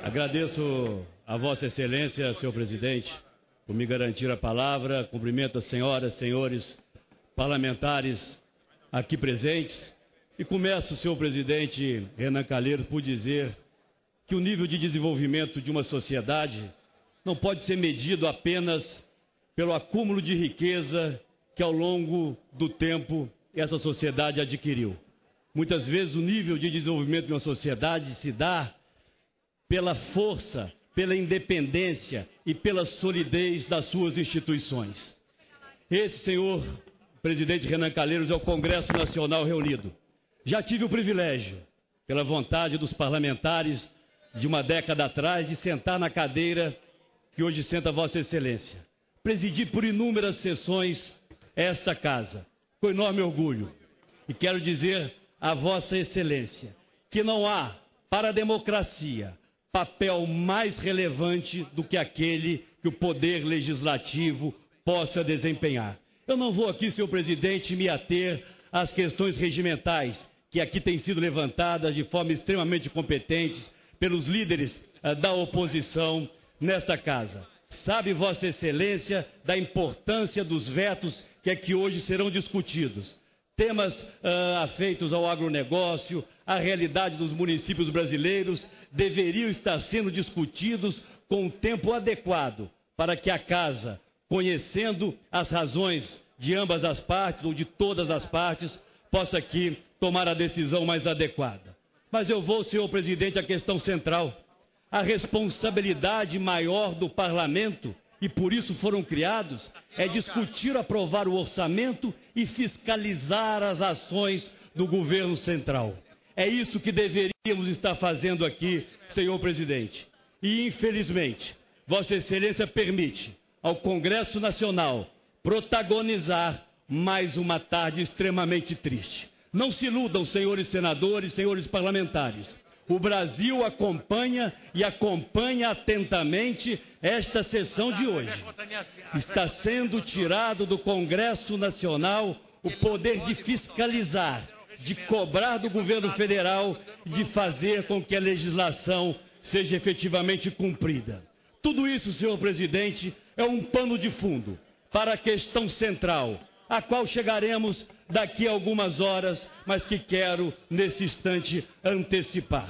Agradeço a Vossa Excelência, senhor presidente, por me garantir a palavra. Cumprimento as senhoras, senhores parlamentares aqui presentes. E começo, senhor presidente Renan Calheiros, por dizer que o nível de desenvolvimento de uma sociedade não pode ser medido apenas pelo acúmulo de riqueza que ao longo do tempo essa sociedade adquiriu. Muitas vezes o nível de desenvolvimento de uma sociedade se dá pela força, pela independência e pela solidez das suas instituições. Esse, senhor presidente Renan Calheiros, é o Congresso Nacional reunido. Já tive o privilégio, pela vontade dos parlamentares de uma década atrás, de sentar na cadeira que hoje senta Vossa Excelência. Presidi por inúmeras sessões esta casa, com enorme orgulho. E quero dizer a Vossa Excelência que não há, para a democracia, papel mais relevante do que aquele que o Poder Legislativo possa desempenhar. Eu não vou aqui, senhor presidente, me ater às questões regimentais, que aqui têm sido levantadas de forma extremamente competente pelos líderes da oposição nesta casa. Sabe, Vossa Excelência, da importância dos vetos que aqui hoje serão discutidos. Temas afeitos ao agronegócio, à realidade dos municípios brasileiros, deveriam estar sendo discutidos com o tempo adequado para que a casa, conhecendo as razões de ambas as partes ou de todas as partes, possa aqui tomar a decisão mais adequada. Mas eu vou, senhor presidente, à questão central. A responsabilidade maior do parlamento, e por isso foram criados, é discutir, aprovar o orçamento e fiscalizar as ações do governo central. É isso que deveríamos estar fazendo aqui, senhor presidente. E, infelizmente, Vossa Excelência permite ao Congresso Nacional protagonizar mais uma tarde extremamente triste. Não se iludam, senhores senadores, senhores parlamentares. O Brasil acompanha e acompanha atentamente esta sessão de hoje. Está sendo tirado do Congresso Nacional o poder de fiscalizar, de cobrar do governo federal, de fazer com que a legislação seja efetivamente cumprida. Tudo isso, senhor presidente, é um pano de fundo para a questão central, a qual chegaremos daqui a algumas horas, mas que quero, nesse instante, antecipar.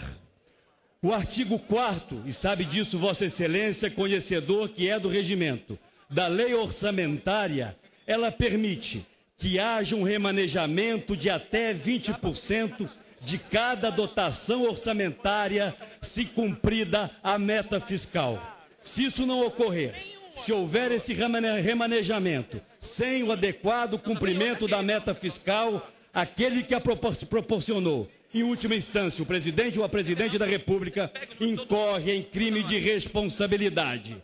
O artigo 4º, e sabe disso Vossa Excelência, conhecedor que é do regimento, da lei orçamentária, ela permite que haja um remanejamento de até 20% de cada dotação orçamentária se cumprida a meta fiscal. Se isso não ocorrer, se houver esse remanejamento sem o adequado cumprimento da meta fiscal, aquele que a proporcionou, em última instância, o presidente ou a presidente da República, incorre em crime de responsabilidade.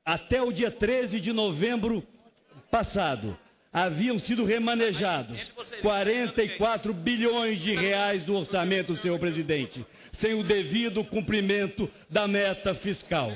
Até o dia 13 de novembro passado, haviam sido remanejados 44 bilhões de reais do orçamento, senhor presidente, sem o devido cumprimento da meta fiscal.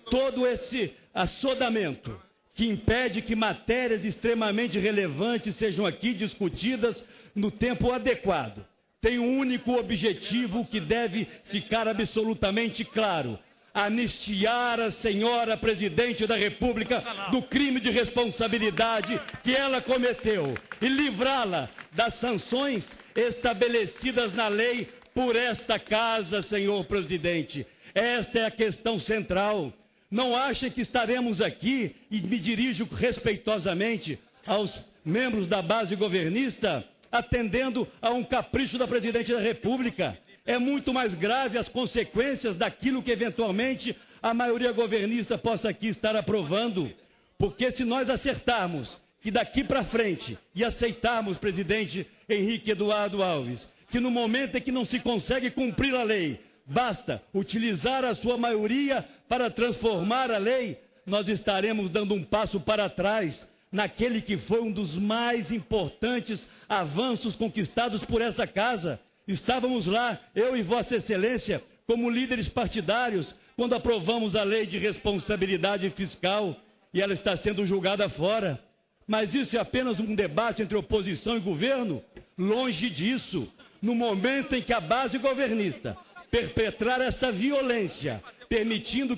Todo esse assodamento que impede que matérias extremamente relevantes sejam aqui discutidas no tempo adequado tem um único objetivo que deve ficar absolutamente claro: anistiar a senhora presidente da República do crime de responsabilidade que ela cometeu e livrá-la das sanções estabelecidas na lei por esta casa, senhor presidente. Esta é a questão central. Não achem que estaremos aqui, e me dirijo respeitosamente aos membros da base governista, atendendo a um capricho da presidente da República. É muito mais grave as consequências daquilo que eventualmente a maioria governista possa aqui estar aprovando. Porque se nós acertarmos que daqui para frente e aceitarmos, presidente Henrique Eduardo Alves, que no momento em que não se consegue cumprir a lei, basta utilizar a sua maioria para transformar a lei, nós estaremos dando um passo para trás naquele que foi um dos mais importantes avanços conquistados por essa casa. Estávamos lá, eu e Vossa Excelência, como líderes partidários, quando aprovamos a lei de responsabilidade fiscal, e ela está sendo julgada fora. Mas isso é apenas um debate entre oposição e governo? Longe disso. No momento em que a base governista perpetrar esta violência, permitindo,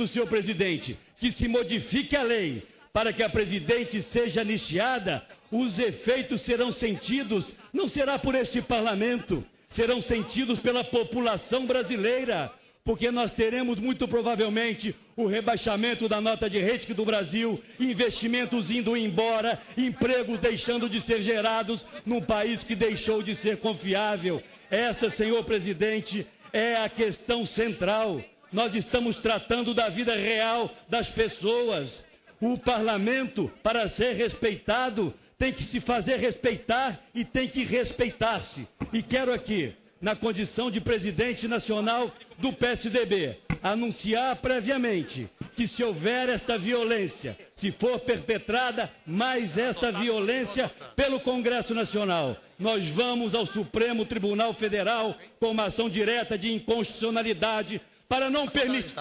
senhor presidente, que se modifique a lei para que a presidente seja anistiada, os efeitos serão sentidos, não será por este parlamento, serão sentidos pela população brasileira, porque nós teremos muito provavelmente o rebaixamento da nota de rating do Brasil, investimentos indo embora, empregos deixando de ser gerados num país que deixou de ser confiável. Esta, senhor presidente, é a questão central. Nós estamos tratando da vida real das pessoas. O parlamento, para ser respeitado, tem que se fazer respeitar e tem que respeitar-se. E quero aqui, na condição de presidente nacional do PSDB, anunciar previamente que se houver esta violência, se for perpetrada mais esta violência pelo Congresso Nacional, nós vamos ao Supremo Tribunal Federal com uma ação direta de inconstitucionalidade para não permitir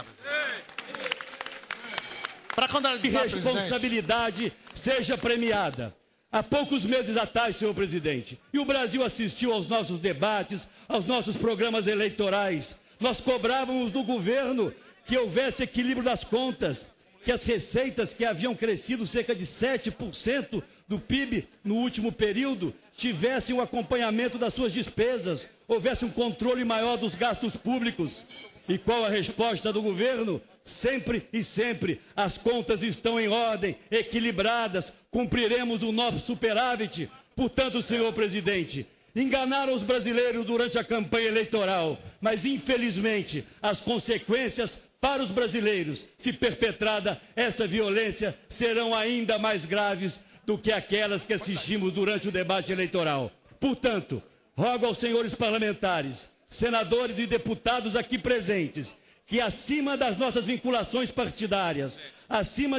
que responsabilidade seja premiada. Há poucos meses atrás, senhor presidente, e o Brasil assistiu aos nossos debates, aos nossos programas eleitorais. Nós cobrávamos do governo que houvesse equilíbrio das contas, que as receitas que haviam crescido cerca de 7% do PIB no último período tivessem o acompanhamento das suas despesas, houvesse um controle maior dos gastos públicos. E qual a resposta do governo? Sempre e sempre as contas estão em ordem, equilibradas, cumpriremos o nosso superávit. Portanto, senhor presidente, enganaram os brasileiros durante a campanha eleitoral, mas infelizmente as consequências para os brasileiros, se perpetrada essa violência, serão ainda mais graves do que aquelas que assistimos durante o debate eleitoral. Portanto, rogo aos senhores parlamentares, senadores e deputados aqui presentes, que acima das nossas vinculações partidárias, acima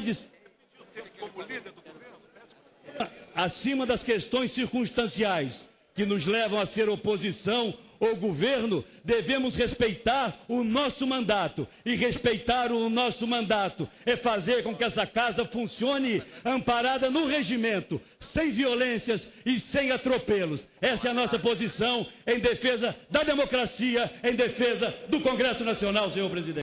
das questões circunstanciais que nos levam a ser oposição ou governo, devemos respeitar o nosso mandato. E respeitar o nosso mandato é fazer com que essa casa funcione amparada no regimento, sem violências e sem atropelos. Essa é a nossa posição em defesa da democracia, em defesa do Congresso Nacional, senhor presidente.